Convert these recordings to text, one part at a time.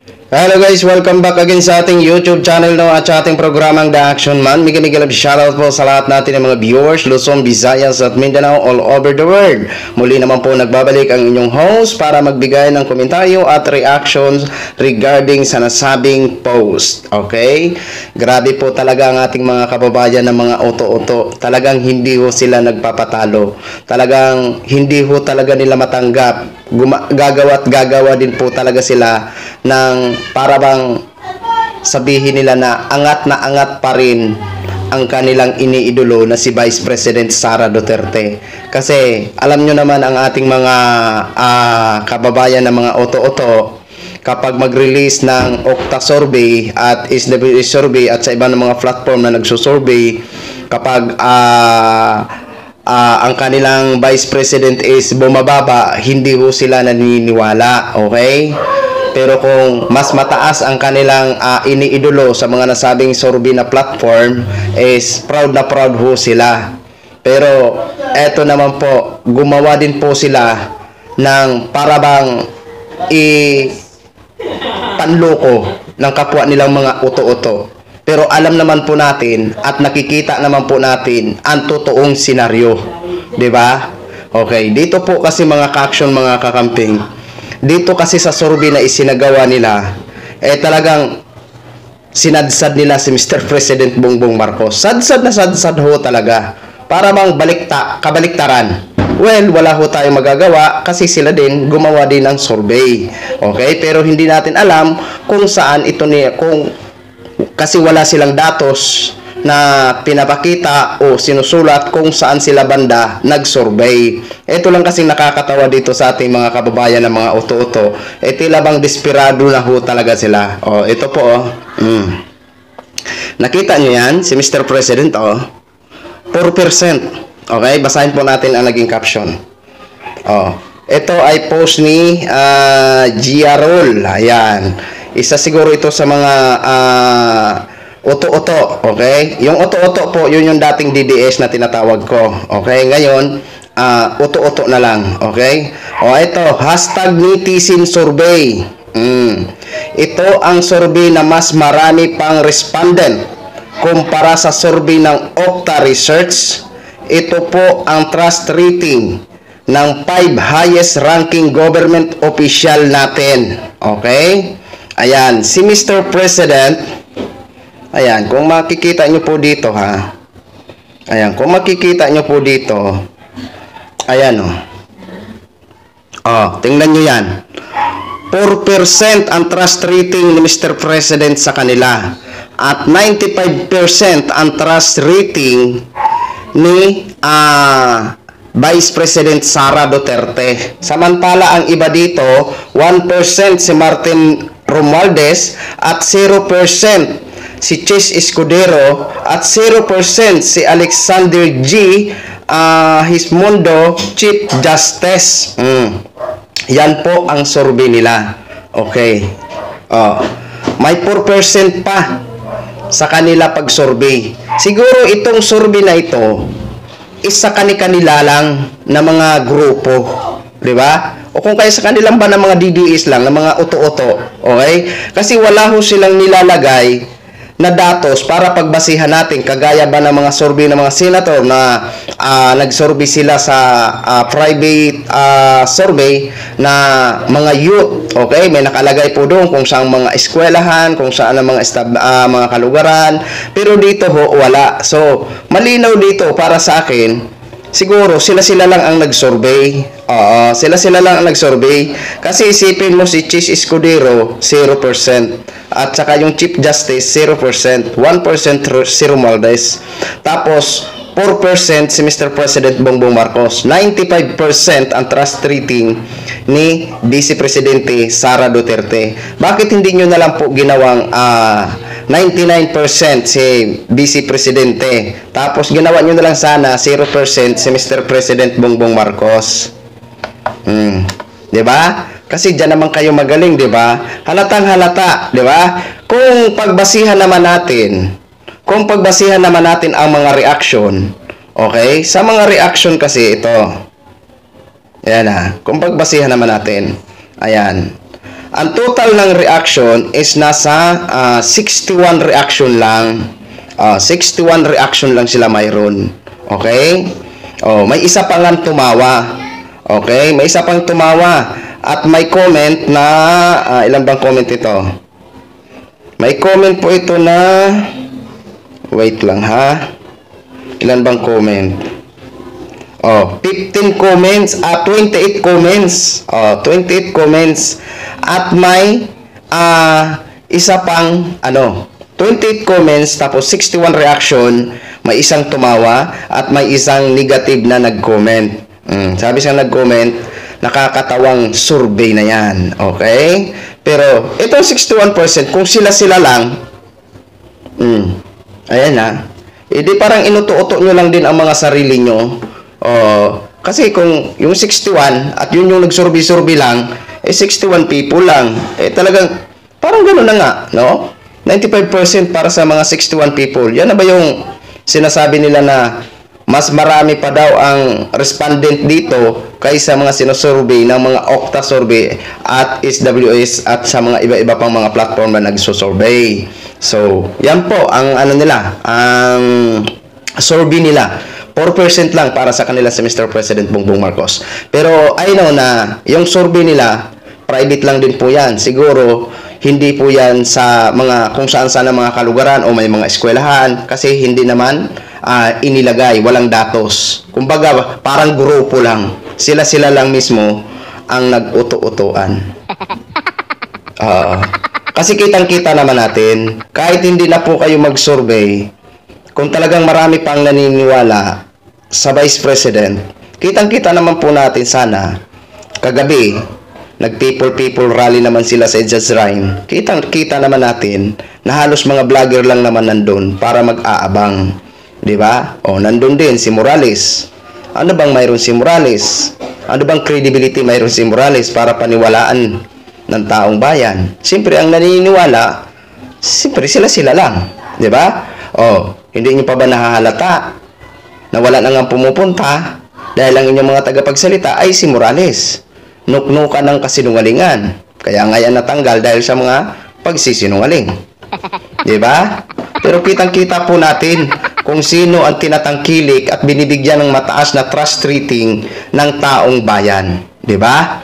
Hello guys, welcome back again sa ating YouTube channel no, at sa ating programang The Action Man. Migilab shoutout po sa lahat natin ng mga viewers, Luzon, Visayas at Mindanao all over the world. Muli naman po nagbabalik ang inyong host para magbigay ng komentaryo at reactions regarding sa nasabing post. Okay? Grabe po talaga ang ating mga kababayan ng mga oto-oto. Talagang hindi ho sila nagpapatalo. Talagang hindi ho talaga nila matanggap. Gagawa at gagawa din po talaga sila ng para bang sabihin nila na angat pa rin ang kanilang iniidolo na si Vice President Sara Duterte. Kasi alam nyo naman ang ating mga kababayan ng mga oto-oto, kapag mag-release ng Okta survey at SWS survey at sa iba ng mga platform na nagsusurvey, kapag ang kanilang Vice President is bumababa, hindi ho sila naniniwala. Okay? Pero kung mas mataas ang kanilang iniidolo sa mga nasabing survey na platform, is proud na proud ho sila. Pero eto naman po, gumawa din po sila ng parabang panloko ng kapwa nilang mga uto-uto. Pero alam naman po natin at nakikita naman po natin ang totoong senaryo. 'Di ba? Okay, dito po kasi mga ka-action, mga kakamping. Dito kasi sa survey na isinagawa nila, talagang sinadsad nila si Mr. President Bongbong Marcos. Sadsad na sadsad ho talaga. Para bang kabaliktaran. Well, wala ho tayong magagawa kasi sila din gumawa din ng survey. Okay? Pero hindi natin alam kung saan ito kasi wala silang datos na pinapakita o sinusulat kung saan sila banda nag-survey. Ito lang kasing nakakatawa dito sa ating mga kababayan ng mga uto-uto. Tila bang desperado na ho talaga sila. Ito po Nakita nyo yan, si Mr. President 4%. Okay, basahin po natin ang naging caption. Ito ay post ni Giarol. Ayan. Isa siguro ito sa mga oto-oto, okay? Yung oto-oto po, yun yung dating DDS na tinatawag ko. Okay, ngayon, oto-oto na lang, okay? Ito, #netizen survey. Ito ang survey na mas marami pang respondent kumpara sa survey ng Okta Research. Ito po ang trust rating ng 5 highest ranking government official natin. Okay? Ayan, si Mr. President, ayan, kung makikita nyo po dito ayan, kung makikita nyo po dito, ayan tingnan nyo yan, 4% ang trust rating ni Mr. President sa kanila, at 95% ang trust rating ni Vice President Sara Duterte. Samantala, ang iba dito, 1% si Martin Romualdez at 0% si Chis Escudero at 0% si Alexander G. Hismundo, Chief Justice. Yan po ang survey nila. Okay. May 4% pa sa kanila pag-survey. Siguro itong survey na ito is sa kanila lang na mga grupo. Diba? O kung kaya sa kanilang ba ng mga DDS lang, ng mga uto-uto. Okay? Kasi wala ho silang nilalagay na datos para pagbasihan natin. Kagaya ba ng mga survey ng mga senator na nag-survey sila sa private survey na mga youth. Okay? May nakalagay po doon kung saan mga eskwelahan, kung saan ang mga kalugaran. Pero dito ho, wala. So, malinaw dito para sa akin, siguro sila lang ang nag-survey. Sila lang ang nag-survey. Kasi isipin mo si Chis Escudero, 0%. At saka yung Chief Justice, 0%. 1% si Romualdez. Tapos, 4% si Mr. President Bongbong Marcos. 95% ang trust rating ni Vice Presidente Sara Duterte. Bakit hindi nyo na lang po ginawang 99% si Vice Presidente? Tapos ginawa nyo na lang sana 0% si Mr. President Bongbong Marcos. 'Di ba? Kasi diyan naman kayo magaling, 'di ba? Halatang halata, 'di ba? Kung pagbasihan naman natin ang mga reaction, okay? Sa mga reaction kasi ito. Ayan kung pagbasihan naman natin. Ayan. Ang total ng reaction is nasa 61 reaction lang. 61 reaction lang sila mayroon. Okay? May isa pa nga tumawa. Okay? May isa pang tumawa. At may comment na, ilan bang comment ito? May comment po ito na, wait lang ha. Ilan bang comment? 15 comments, 28 comments. 28 comments. At may isa pang 28 comments tapos 61 reaction, may isang tumawa at may isang negative na nag-comment. Sabi siya nag-comment, nakakatawang survey na yan. Okay? Pero itong 61%, kung sila-sila lang, ayan na. Di parang inuto-uto nyo lang din ang mga sarili nyo. Kasi kung yung 61 at yun yung nag-survey-survey lang, 61 people lang. Talagang, parang gano'n na nga, no? 95% para sa mga 61 people. Yan na ba yung sinasabi nila na mas marami pa daw ang respondent dito kaysa mga sinusurvey ng mga Okta survey at SWS at sa mga iba-iba pang mga platform na nagsusurvey. So, yan po ang nila, ang survey nila. 4% lang para sa kanila si Mr. President Bongbong Marcos. Pero I know na yung survey nila, private lang din po yan. Siguro, hindi po yan sa mga kung saan-saan mga kalugaran o may mga eskwelahan kasi hindi naman inilagay, walang datos. Kumbaga, parang grupo lang. Sila-sila lang mismo ang nag-uto-utuan. Kasi kitang-kita naman natin, kahit hindi na po kayo mag-survey, kung talagang marami pang naniniwala sa Vice President, kitang-kita naman po natin sana, kagabi, nag-people rally naman sila sa Edge's Rhyme. Kitang-kita naman natin na halos mga vlogger lang naman nandun para mag-aabang. Diba? Nandun din si Morales. Ano bang mayroon si Morales? Ano bang credibility mayroon si Morales para paniwalaan ng taong bayan? Siyempre, ang naniniwala, siyempre sila-sila lang. Diba? Hindi nyo pa ba nahahalata na wala na nga pumupunta dahil ang inyong mga tagapagsalita ay si Morales. Nuknukan ng kasinungalingan. Kaya nga yan natanggal dahil sa mga pagsisinungaling. Diba? Pero kitang-kita po natin kung sino ang tinatangkilik at binibigyan ng mataas na trust rating ng taong bayan. Diba?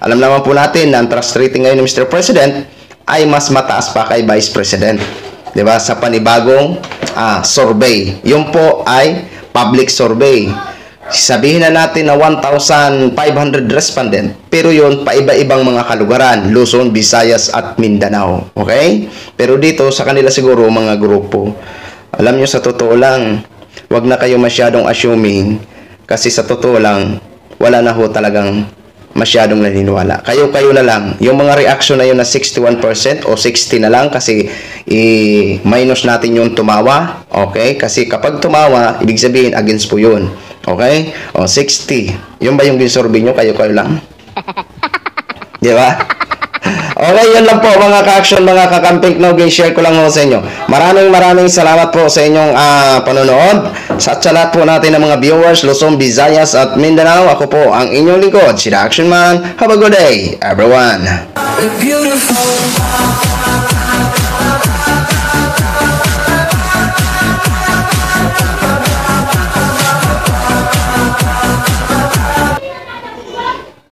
Alam naman po natin na ang trust rating ngayon ni Mr. President ay mas mataas pa kay Vice President. Diba? Sa panibagong survey. Yun po ay public survey. Sabihin na natin na 1,500 respondent, pero yun paiba-ibang mga kalugaran, Luzon, Visayas at Mindanao. Okay? Pero dito sa kanila siguro mga grupo. Alam nyo, sa totoo lang, wag na kayo masyadong assuming kasi sa totoo lang, wala na ho talagang masyadong naniniwala. Kayo-kayo na lang. Yung mga reaction na yun na 61% o 60 na lang kasi i-minus natin yung tumawa. Okay? Kasi kapag tumawa, ibig sabihin against po yun. Okay? 60. Yun ba yung ginsurvey nyo? Kayo-kayo lang. Di ba? Okay, yun lang po mga ka-action, mga kakamping no, share ko lang ho sa inyo. Maraming salamat po sa inyong panonood. Sa lahat po natin ng mga viewers, Luzon, Visayas at Mindanao, ako po ang inyong lingkod, si The Action Man. Have a good day, everyone. Beautiful.